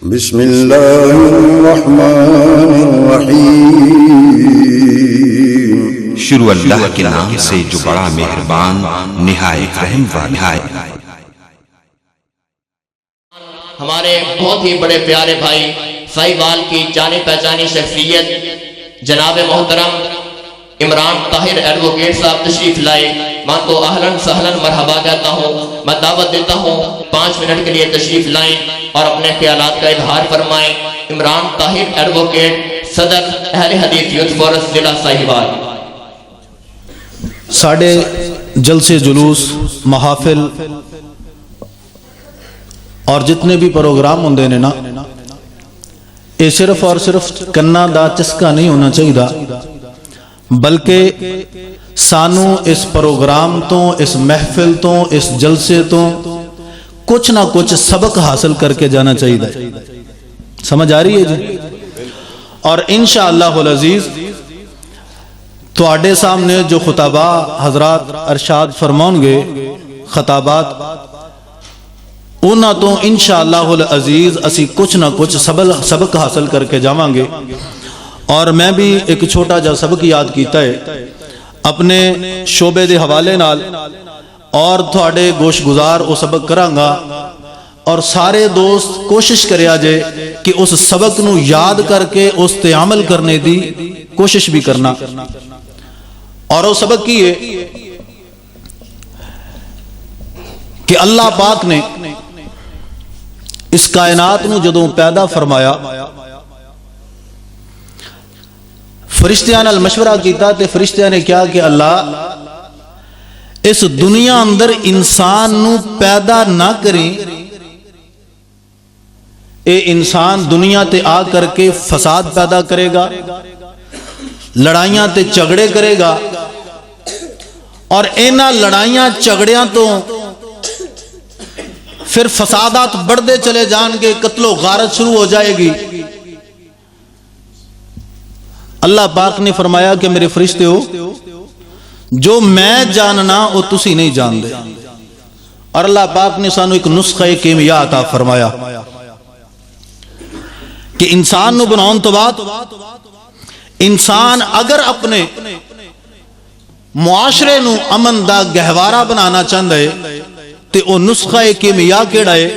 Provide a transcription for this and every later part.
بسم اللہ الرحمن الرحیم۔ شروع اللہ کے نام سے جو بڑا مہربان نہایت رحم والا ہے۔ ہمارے بہت ہی بڑے پیارے بھائی ساہیوال کی جانی پہچانی شخصیت جناب محترم عمران طاہر ایڈوکیٹ صاحب تشریف لائے۔ میں کو اہلاً سہلاً مرحبا کہتا ہوں۔ میں دعوت دیتا ہوں 5 منٹ کے لیے تشریف لائیں اور اپنے خیالات کا اظہار فرمائیں۔ عمران طاہر ایڈوکیٹ، صدر اہل حدیث یوتھ فورس ضلع ساہیوال۔ ساڑھے جلسے جلوس محافل اور جتنے بھی پروگرام ہوندے نے نا، یہ صرف اور صرف کنا دا چسکا نہیں ہونا چاہیے، بلکہ سانو اس پروگرام تو، اس محفل تو، اس جلسے تو کچھ نہ کچھ سبق حاصل کر کے جانا چاہیے۔ سمجھ آ رہی ہے جی؟ اور انشاءاللہ العزیز تواڈے سامنے جو خطابہ حضرات ارشاد فرماؤں گے خطابات، انہاں تو انشاءاللہ العزیز اسی کچھ نہ کچھ سبق حاصل کر کے جاواں گے۔ اور میں بھی ایک چھوٹا جا سبق یاد کیتا ہے اپنے شعبے دے حوالے نال، اور تھوڑے گوش گزار وہ سبق کراں گا، اور سارے دوست کوشش کریا جے کہ اس سبق نو یاد کر کے اس تے عمل کرنے دی کوشش بھی کرنا۔ اور وہ سبق کی ہے کہ اللہ پاک نے اس کائنات نو جدوں پیدا فرمایا، فرشتیاں نال مشورہ کیتا تے فرشتیاں نے کیا کہ اللہ اس دنیا اندر انسان نو پیدا نہ کریں، اے انسان دنیا تے آ کر کے فساد پیدا کرے گا، لڑائیاں تے جھگڑے کرے گا، اور اینا لڑائیاں جھگڑیاں تو پھر فسادات بڑھتے چلے جان گے، قتل و غارت شروع ہو جائے گی۔ اللہ پاک نے فرمایا کہ میرے فرشتے ہو، جو میں جاننا وہ تسی نہیں جان دے۔ اور اللہ پاک نے سانو ایک نسخہ کیمیا عطا فرمایا کہ انسان نو بناؤن تو بعد انسان اگر اپنے معاشرے نو امن دا گہوارہ بنانا چاہتا ہے تے او نسخہ کیمیا کیڑا ہے؟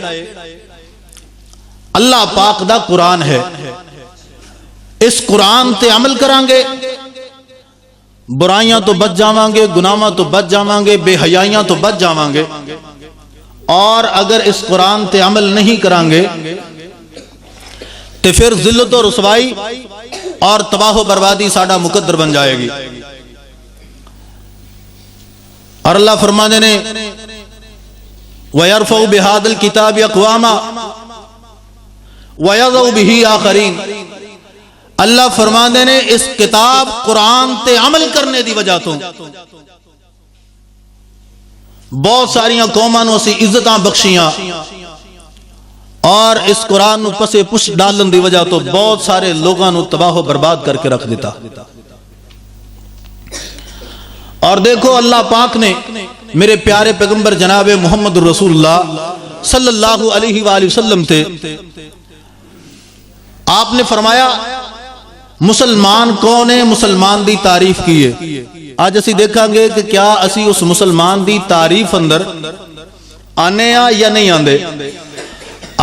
اللہ پاک دا قرآن ہے۔ اس قرآن تے عمل کران گے، برائیاں تو بچ جاواں گے، گناہاں تو بچ جاواں گے، بے حیائیاں تو بچ جاواں گے۔ اور اگر اس قرآن تے عمل نہیں کران گے تے پھر ذلت و رسوائی اور تباہ و بربادی ساڈا مقدر بن جائے گی۔ اور اللہ فرمانے نے وَيَرْفَعُ بِهَذَا الْكِتَابِ أَقْوَامًا وَيَضَعُ بِهِ آخَرِينَ۔ اللہ فرمانے نے اس کتاب قرآن تے عمل کرنے دی وجہ تو بہت ساریاں قوماں نو اسی عزتاں بخشیاں، اور اس قرآن نو پسے پش ڈالن دی وجہ تو بہت سارے لوگاں نو تباہ و برباد کر کے رکھ دیتا۔ اور دیکھو اللہ پاک نے میرے پیارے پیغمبر جناب محمد رسول اللہ صلی اللہ علیہ وآلہ وسلم تھے، آپ نے فرمایا مسلمان کون ہے، مسلمان دی تعریف کی ہے۔ آج اسی دیکھاں گے کہ کیا اسی اس مسلمان دی تعریف اندر آنے یا نہیں آندے۔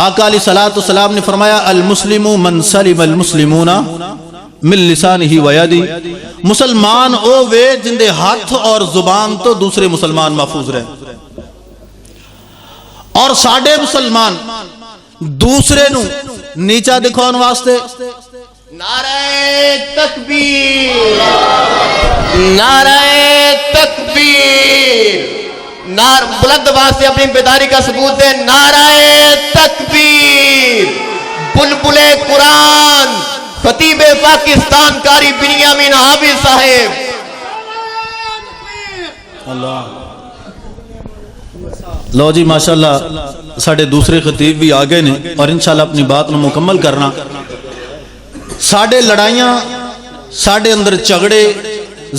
آقا علیہ السلام نے فرمایا المسلم من سلم المسلمون من لسانہ و یدہ، مسلمان او وے جن دے ہاتھ اور زبان تو دوسرے مسلمان محفوظ رہے۔ اور ساڑھے مسلمان دوسرے نو نیچا دکھاؤن واسطے نعرہ تکبیر، نعرہ تکبیر، بلند آواز سے اپنی بیداری کا ثبوت دے، نعرہ تکبیر۔ بلبل قرآن خطیب پاکستان قاری بنیامین حافظ صاحب۔ لو جی ماشاءاللہ ساڑھے دوسرے خطیب بھی آگئے نے، اور انشاءاللہ اپنی بات نو مکمل کرنا۔ ساڑھے لڑائیاں، ساڑھے اندر جھگڑے،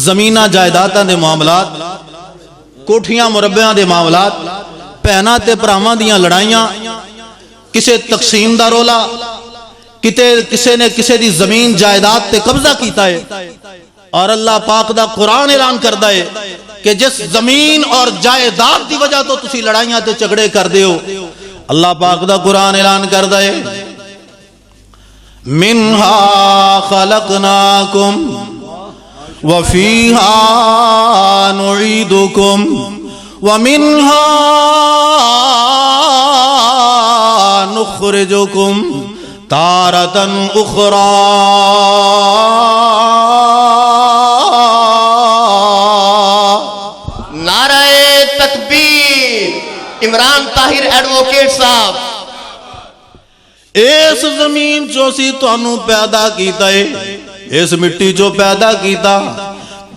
زمینہ جائیداداں دے معاملات، کوٹھیاں مربعاں دے معاملات، بہناں تے بھراواں دیاں لڑائیاں، کسے تقسیم دا رولا، کسے نے کسے دی زمین جائیداد تے قبضہ کیتا ہے، اور اللہ پاک دا قرآن اعلان کردا ہے کہ جس زمین اور جائیداد دی وجہ تو تسی لڑائیاں تے جھگڑے کر دیو، اللہ پاک دا قرآن اعلان کردا ہے منہا خلقناکم وفیہا نعیدکم ومنہا نخرجکم تارتن اخرى۔ نعرہ تکبیر۔ عمران طاہر ایڈوکیٹ صاحب۔ اس زمین چو سی تانوں پیدا کیتا ہے، اس مٹی چو پیدا کیتا،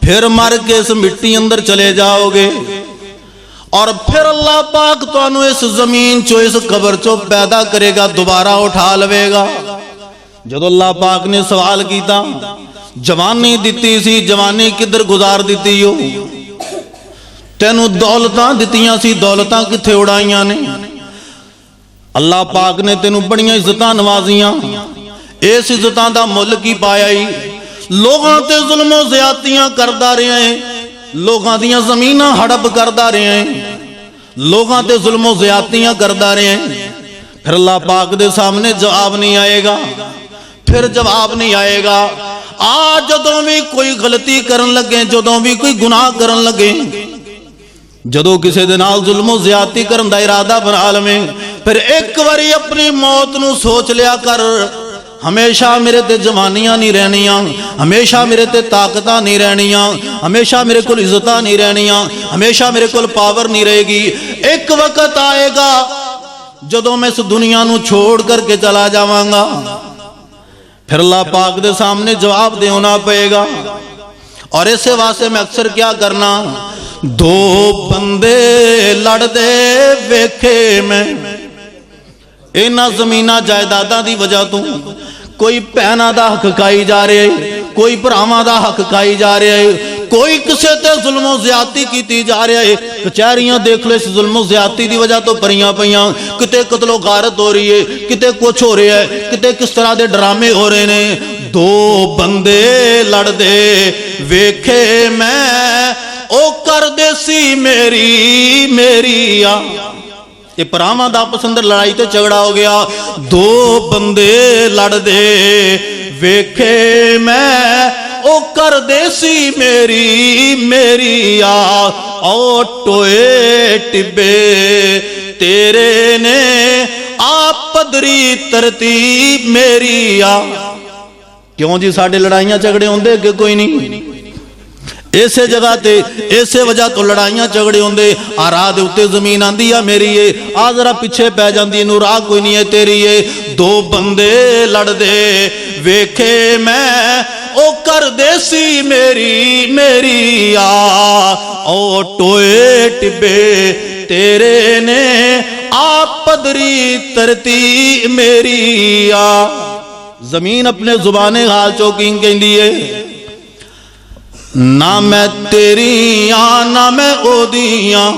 پھر مر کے اس مٹی اندر چلے جاؤ گے، اور پھر اللہ پاک تانوں اس زمین چو اس قبر چو پیدا کرے گا، دوبارہ اٹھا لوے گا۔ جدو اللہ پاک نے سوال کیتا جوانی دیتی سی، جوانی کدھر گزار دیتی ہو؟ تینوں دولتاں دتیاں سی، دولتاں کتھے اڑائیاں نے؟ اللہ پاک نے تینوں بڑیاں عزتاں نوازیاں، اس عزتاں دا مل کی پایا ہی؟ لوگاں تے ظلم و زیادتیاں کردا رہے ہیں، لوگاں دیاں زمیناں ہڑپ کردا رہے ہیں، لوگاں تے ظلم و زیادتیاں کردا رہے ہیں، پھر اللہ پاک دے سامنے جواب نہیں آئے گا، پھر جواب نہیں آئے گا۔ آج جدوں بھی کوئی غلطی کرن لگے، جدوں بھی کوئی گناہ کرن لگے، جدوں کسے دے نال ظلم و زیادتی کرن دا ارادہ بنا لویں، پھر ایک باری اپنی موت نو سوچ لیا کر، ہمیشہ میرے تے جوانیاں نہیں رہنیاں، ہمیشہ میرے تے طاقتاں نہیں رہنیاں، ہمیشہ میرے کول عزتاں نہیں رہنیاں، ہمیشہ میرے کول پاور نہیں رہے گی۔ ایک وقت آئے گا جدوں میں اس دنیا نو چھوڑ کر کے چلا جاواں گا، پھر اللہ پاک دے سامنے جواب دینا پئے گا۔ اور اسے واسطے میں اکثر کیا کرنا، دو بندے لڑ دے ویکھے میں اینا زمینہ جائیداداں دی وجہ تو، کوئی بھیناں دا حق کھائی جا رہے ہے، کوئی بھراواں دا حق کھائی جا رہے ہے، کوئی کسے تے ظلم و زیادتی کیتی جا رہے ہے۔ کچہریاں دیکھ لو، اس ظلم و زیادتی دی وجہ تو پریاں پیاں، کتے قتل و غارت ہو رہی ہے، کتے کچھ ہو رہا ہے، کتے کس طرح دے ڈرامے ہو رہے نے۔ دو بندے لڑ دے ویکھے میں، او کر دے سی میری میری آ۔ یہ پراما دا آپس اندر لڑائی تے جھگڑا ہو گیا۔ دو بندے لڑ دے ویکھے میں، او کر دے سی میری میری آ، او ٹوئے ٹبے تیرے نے آپ پدری ترتیب میری آ۔ کیوں جی ساڑھے لڑائیاں جھگڑے ہوندے کہ کوئی نہیں؟ ایسے جگہ تے ایسے وجہ تو لڑائیاں جھگڑے ہوندے، آ راہ دے اتے زمین آندی ہے میری ہے، آ ذرا پیچھے پہ جاندی نو راہ کوئی نہیں ہے تیری ہے۔ دو بندے لڑ دے ویکھے میں، او کر دے سی میری میری آ، او ٹوئے ٹبے تیرے نے آپ پدری ترتی میری آ۔ زمین اپنے زبان حال چوکیں کہندی ہے، نہ میں تیری آں نہ میں او دیاں،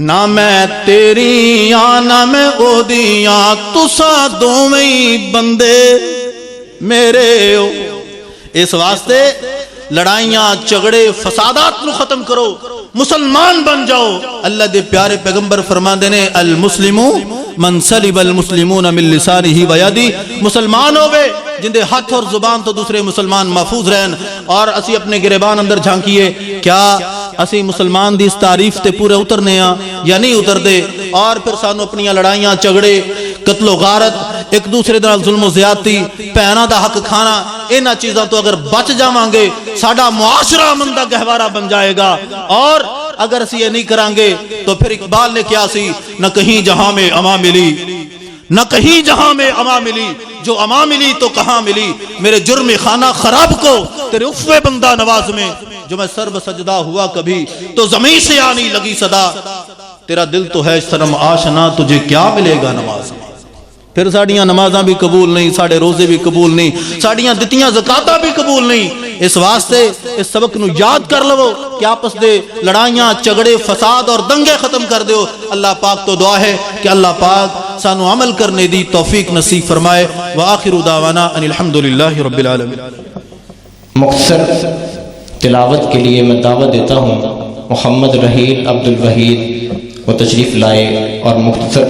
نہ میں تیری آں نہ میں او دیاں، تساں دوویں بندے میرے ہو۔ اس واسطے لڑائیاں جھگڑے فسادات نو ختم کرو، مسلمان بن جاؤ۔ اللہ دے پیارے پیغمبر فرماندے نے المسلمو من سلب المسلمون من لسانہ و یدہ، مسلمان ہوئے جن دے ہاتھ اور زبان تو دوسرے مسلمان محفوظ رہن۔ اور اسی اپنے گریبان اندر جھانکیے، کیا اسی مسلمان دی اس تعریف تے پورے اترنے ہاں یا نہیں اتر دے؟ اور پھر سانو اپنی لڑائیاں جھگڑے قتل و غارت، ایک دوسرے دے ظلم و زیادتی، بھیناں دا حق کھانا، انہاں چیزاں تو اگر بچ جاواں گے ساڈا معاشرہ امن دا گہوارہ بن جائے گا۔ اور اگر اسی یہ نہیں کریں گے تو پھر اقبال نے کیا سی، نہ کہیں جہاں میں اما ملی، نہ کہیں جہاں میں اما ملی، جو اما ملی تو کہاں ملی، میرے جرم خانہ خراب کو تیرے عفو بندہ نواز میں، جو میں سر بسجدہ ہوا کبھی تو زمین سے آنی لگی صدا، تیرا دل تو ہے صنم آشنا، تجھے کیا ملے گا نماز میں۔ پھر ساڑیاں نمازاں بھی قبول نہیں، ساڑے روزے بھی قبول نہیں، ساڑیاں دتیاں زکاتاں بھی قبول نہیں۔ اس واسطے اس سبق نو یاد کر لو کہ آپس دے لڑائیاں جھگڑے فساد اور دنگے ختم کر دیو۔ اللہ پاک تو دعا ہے کہ اللہ پاک سانو عمل کرنے دی توفیق نصیب فرمائے۔ وآخر دعوانا ان الحمدللہ رب العالمین۔ مختصر تلاوت کے لیے میں دعوت دیتا ہوں محمد رحیل عبد الوحید وہ تشریف لائے اور مختصر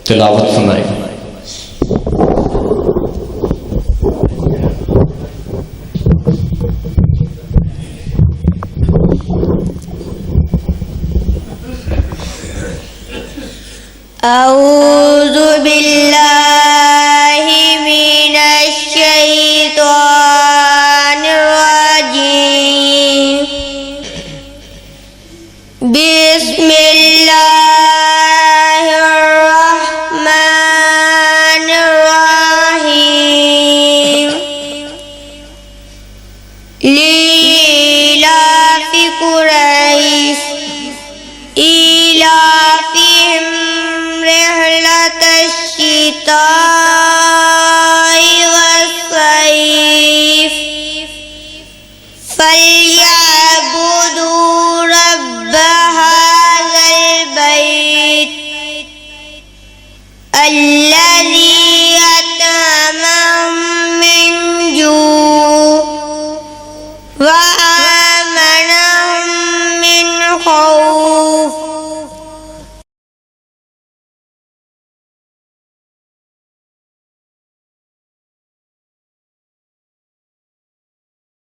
تلاوت سنائے۔ أعوذ